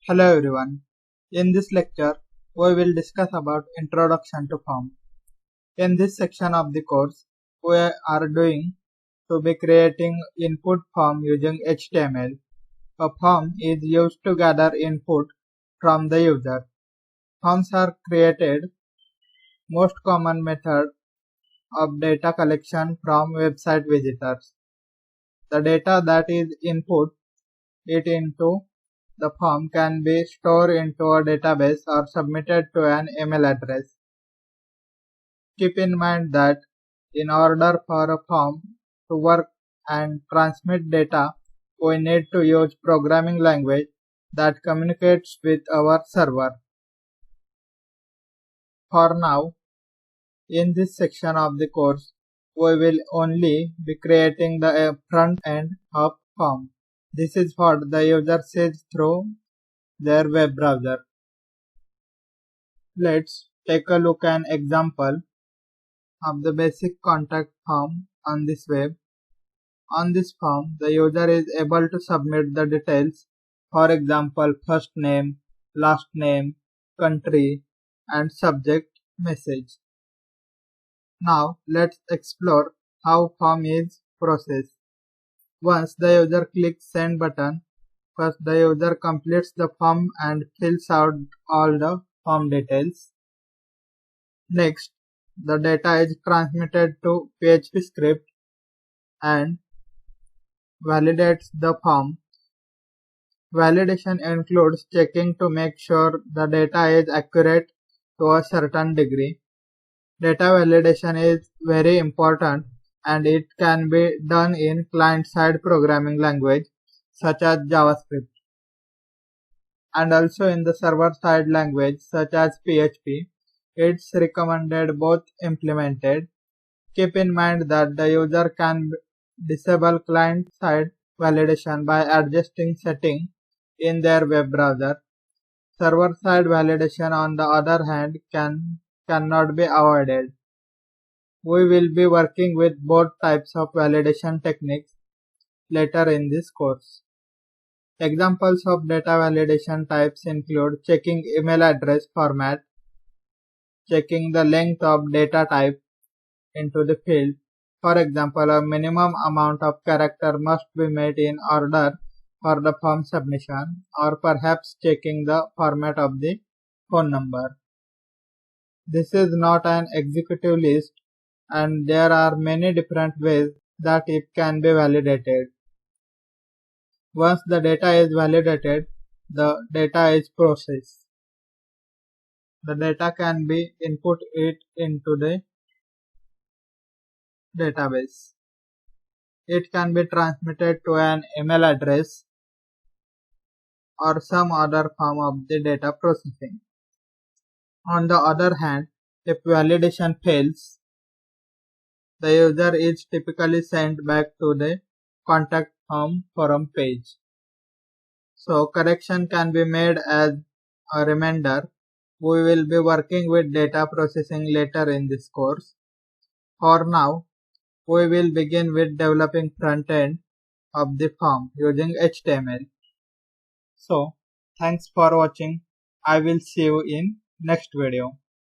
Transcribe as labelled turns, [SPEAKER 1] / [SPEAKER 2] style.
[SPEAKER 1] Hello everyone. In this lecture, we will discuss about Introduction to Form. In this section of the course, we are going to be creating input form using HTML. A form is used to gather input from the user. Forms are created most common method of data collection from website visitors. The data that is input it into the form can be stored into a database or submitted to an email address. Keep in mind that in order for a form to work and transmit data, we need to use programming language that communicates with our server. For now, in this section of the course, we will only be creating the front end of form. This is what the user sees through their web browser. Let's take a look at an example of the basic contact form on this web. On this form, the user is able to submit the details, for example, first name, last name, country, and subject message. Now, let's explore how form is processed. Once the user clicks send button, first the user completes the form and fills out all the form details. Next, the data is transmitted to PHP script and validates the form. Validation includes checking to make sure the data is accurate to a certain degree. Data validation is very important and it can be done in client-side programming language such as JavaScript and also in the server-side language such as PHP. It's recommended both implemented. Keep in mind that the user can disable client-side validation by adjusting settings in their web browser. Server-side validation, on the other hand, cannot be avoided. We will be working with both types of validation techniques later in this course. Examples of data validation types include checking email address format, checking the length of data type into the field. For example, a minimum amount of character must be made in order for the form submission, or perhaps checking the format of the phone number. This is not an executive list, and there are many different ways that it can be validated. Once the data is validated, the data is processed. The data can be input into the database. It can be transmitted to an email address or some other form of the data processing. On the other hand, if validation fails, the user is typically sent back to the contact form forum page. So correction can be made as a reminder. We will be working with data processing later in this course. For now, we will begin with developing front end of the form using HTML. So, thanks for watching. I will see you in next video.